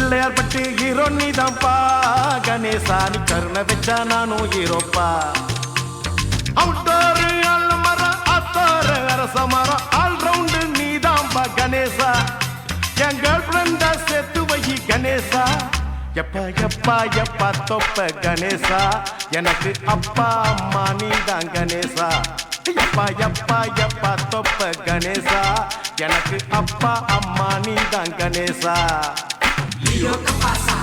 பிள்ளையார் பட்டு ஹீரோ நீதான்ப்பா கணேசா நீ கருணை வச்சா நானும் ஹீரோப்பா அவுட்டோரு அல்மரம் அத்தோரு அரசமரம் ஆல் ரவுண்டு நீதான்ப்பா கணேசா என் கேர்ள் ஃப்ரெண்டா சேர்த்து வை கணேசா எப்பா எப்பா எப்பா தொப்ப கணேசா எனக்கு அப்பா அம்மா நீதான் கணேசா எப்பா எப்பா எப்பா தொப்ப கணேசா எனக்கு அப்பா அம்மா நீதான் Ganesha Leo Capasa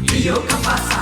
Leo Capasa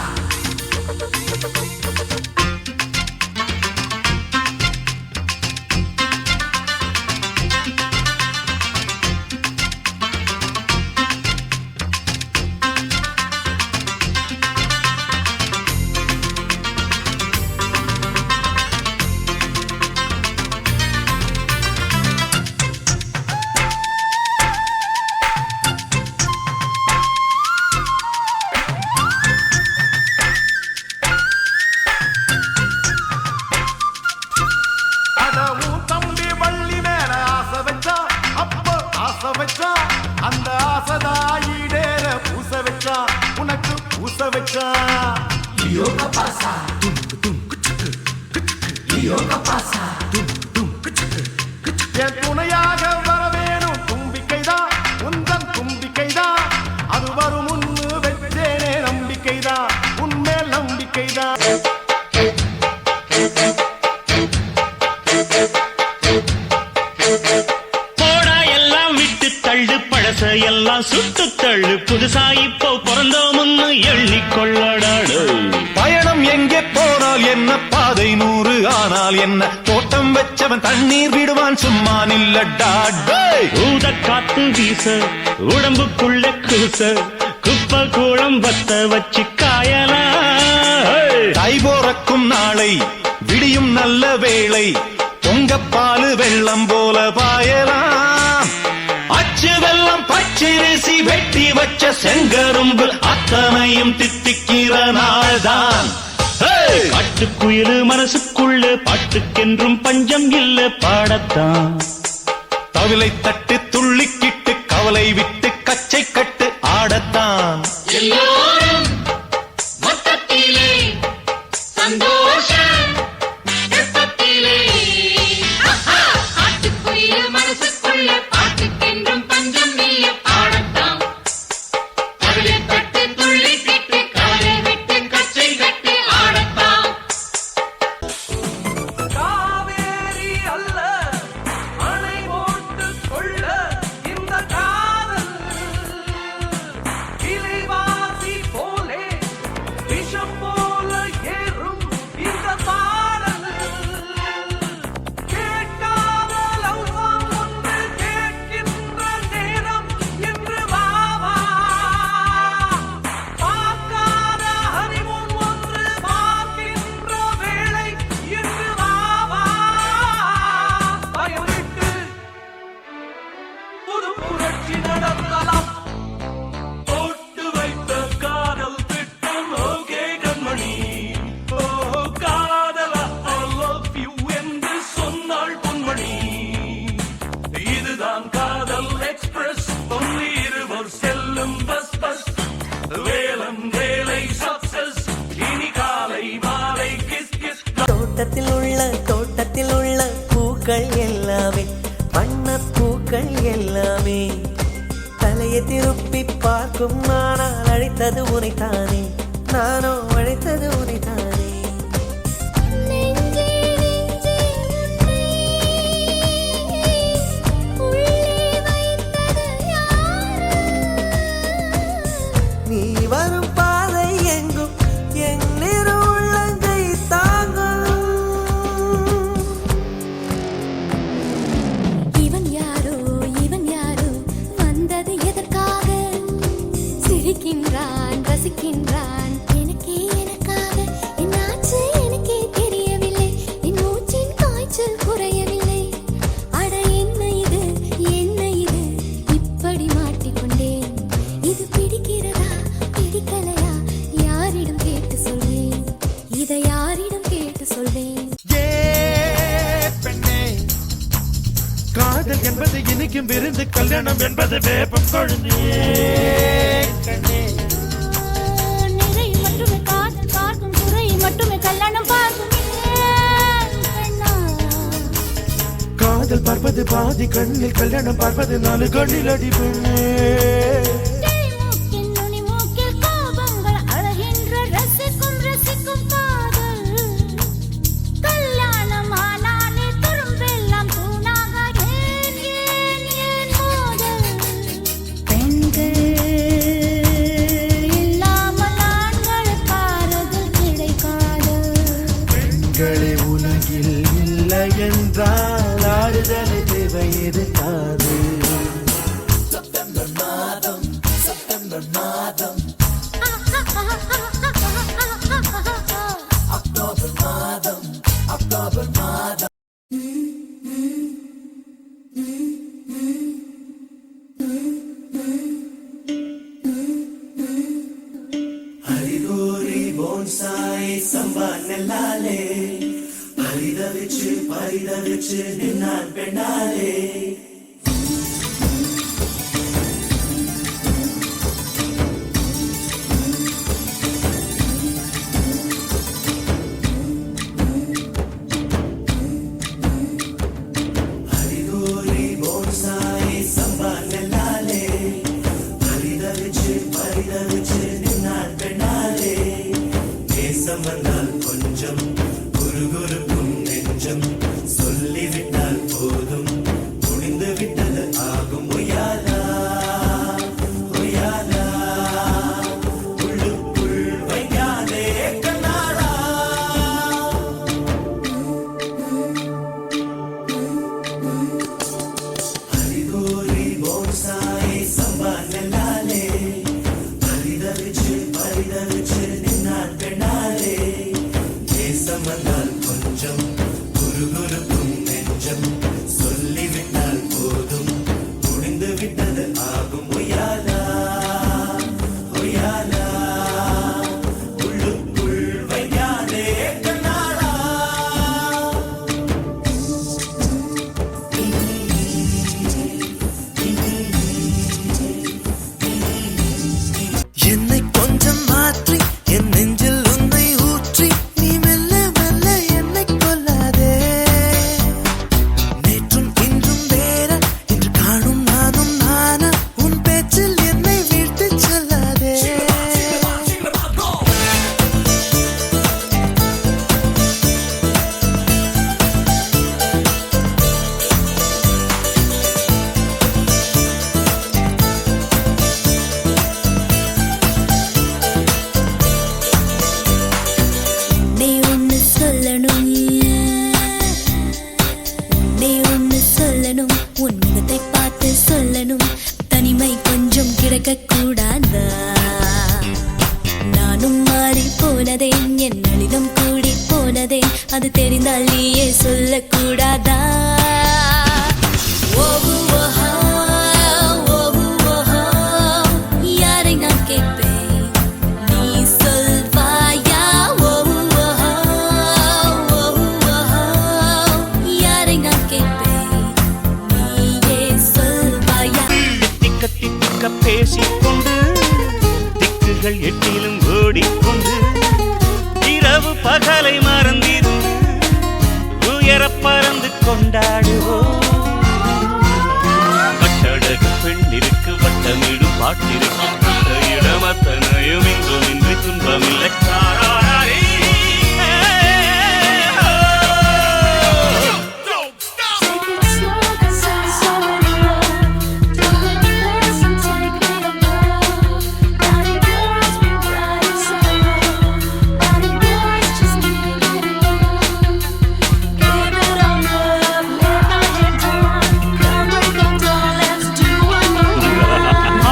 அந்த ஆசதாயிடேற பூச வச்சா உனக்கு பூச வச்சா Leo Capasa Leo Capasa என் துணையாக வரவேணும் தும்பிக்கைதான் உந்தன் தும்பிக்கைதான் அது வரும் முன்னு வச்சேனே நம்பிக்கைதான் உன்மேல் நம்பிக்கைதான் எல்லாம் சுட்டு தள்ளு புதுசா இப்போ பிறந்தோம்னு எண்ணிக்கொள்ளடாடு பயணம் எங்கே போனால் என்ன பாதை 100 ஆனால் என்ன தோட்டம் வச்சவன் தண்ணீர் விடுவான் சும்மா நில்லடாடு ஊத காத்து வீச உடம்புக்குள்ள கூச குப்பை கூளம் வத்த வச்சு காயலாம் தை போறக்கும் நாளை விடியும் நல்ல வேளை பொங்கப்பாலு வெள்ளம் போல பாயலாம் அச்சு வெள்ளம் பச்சரிசி வெட்டி வச்ச செங்கரும்பு அத்தனையும் தித்திக்கிற நாள்தான் காட்டுக்குயிலு மனசுக்குள்ள பாட்டுக்கென்றும் பஞ்சம் இல்ல பாடத்தான் தவிலை தட்டு துள்ளிக்கிட்டு கவலை விட்டு கச்சை கட்டு ஆடத்தான் எல்லோரும் மொத்தத்திலே சந்தோஷம் வெப்பத்திலே காட்டுக்குயில் மனசுக்குள்ள பாட்டுக்கென்றும் பஞ்சம் இல்ல பாடத்தான் கவலை தட்டு துள்ளி கிட்டு கவலை விட்டு கச்சை கட்டு ஆடத்தான் காவேரி அல்ல அணை போட்டு கொள்ள இந்த காதல் கிளைவாசி போலே விஷம் போல ஏறும் இந்த பாடல் கேட்காத லவ்வாம் ஒன்று கேட்கின்ற நேரம் என்று வாவா பார்க்காத ஹனிமூன் ஒன்று பார்க்கின்ற வேளை என்று வாவா பயமிட்டு புது புரட்சி நடத்தலாம் போட்டு வைத்த காதல் திட்டம் ஓகே கண்மணி ஓ காதலா ஐ லவ் யூ என்று சொன்னாள் பொன்மணி இதுதான் காதல் எக்ஸ்பிரஸ் ஒன்று இருவர் செல்லும் பஸ் பஸ் வேலம் வேலை சக்சஸ் இனி காலை மாலை கிஸ் கிஸ் தோட்டத்தில் உள்ள பூக்கள் எல்லாமே வண்ணப் பூக்கள் எல்லாமே தலையை திருப்பி பார்க்கும் ஆனால் அழைத்தது உனைத்தானே நானோ அழைத்தது உனைத்தானே நெஞ்சே நெஞ்சே உள்ளே வைத்தது யாரு நீ வரும் பாதை எங்கும் என் நிறு உள்ளங்கை தாங்கும் இவன் யாரோ வந்தது எதற்காக சிரிக்கின்றான் ரசிக்கின்றான் எனக்கே எனக்காக கல்யாணம் என்பது வேப்பம் கொழுந்தே கண்ணே. நிறை மட்டுமே காதல் பார்க்கும் குறை மட்டுமே கல்யாணம் பார்க்கும் பெண்ணா. காதல் பார்ப்பது பாதி கண்ணில், கல்யாணம் பார்ப்பது 4 கண்ணில் அடி பெண்ணே. மூக்கில் நுனி மூக்கில் கோபங்கள் அழகின்ற ரசிக்கும் ரசிக்கும் காதல். கல்யாணம் ஆனாலே துரும்பெல்லாம் தூணாக ஏன் ஏன் ஏன் மோதல். பெண்கள் இல்லாமல் ஆண்கள் பாரதில் கிடைக்காது. பெண்களே உலகில் இல்லை என்றால் ஆறுதலை தேவை இருக்காது. ஹரிகோரி போன்சாய் சம்பா நெல்லாலே பரிதவிச்சு நின்னான் பெண்ணாலே. ஹரிகோரி போன்சாய் சம்பா நெல்லாலே பரிதவிச்சு நின்னான் பெண்ணாலே. தேசம் வந்தால் கொஞ்சம் குறுகுறுக்கும் நெஞ்சம், சொல்லிவிட்டால் போதும் முடிந்து விட்டது ஆகும். ஒய்யாலா ஒய்யாலா உள்ளுக்குள் வையாதே கண்ணாடா. ஹரிகோரி போன்சாய் சம்பா நெல்லாலே பரிதவிச்சு நின்னான் பெண்ணாலே. தேசம் வந்தால் கொஞ்சம் குறுகுறுக்கும் நெஞ்சம், சொல்லிவிட்டால் போதும் முடிந்து விட்டது ஆகும். ஒய்யாலா ஒய்யாலா உள்ளுக்குள் வையாதே கண்ணாடா. என்னை கொஞ்சம் மாற்றி என் நெஞ்சில் உன்னை ஊற்றி நீ மெல்ல மெல்ல என்னை கொல்லாதே. நேற்றும் இன்றும் வேற, இன்று காணும் நானும் நானா, உன் பேச்சில் என்னை வீழ்த்திச் செல்லாதே. நீ ஒன்னு சொல்லணும், நீ ஒன்னு சொல்லணும், உன் முகத்தை பார்த்து சொல்லணும். தனிமை கொஞ்சம் கிடைக்க கூடாதா? நானும் மாறி போனதேன், என் நளினம் கூடி போனதேன், அது தெரிந்தால் நீயே சொல்லக்கூடாதா? ஓஹோ ஓஹோ, ஓஹோ ஓஹோ, யாரை நான் கேட்பேன், நீ சொல்வாயா? ஓஹோ ஓஹோ, ஓஹோ ஓஹோ, யாரை நான் கேட்பேன், நீயே சொல்வாயா? திக்க திக்க பேசிக்கொண்டு திக்குகள் எட்டிலும் ஓடிக்கொண்டு இரவு பகலை மறந்திருந்து உயர பறந்து கொண்டாடுவோம். கட்டழகு பெண்ணிற்கு வட்டமிடும் பாட்டிற்கு இடம் அத்தனையும் இங்கும் இன்றி துன்பமில்லை.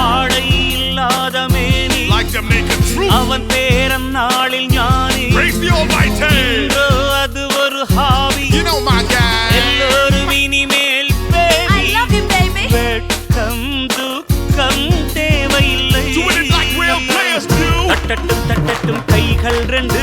ஆடை இல்லாத மேனி அவன் பேரன் நாளில் ஞானி. என்றோ அது ஒரு ஹாபி. எல்லோரும் இனிமேல் பேபி. வெட்கம் துக்கம் தேவையில்லை. தட்டட்டும் தட்டட்டும் கைகள் ரெண்டு,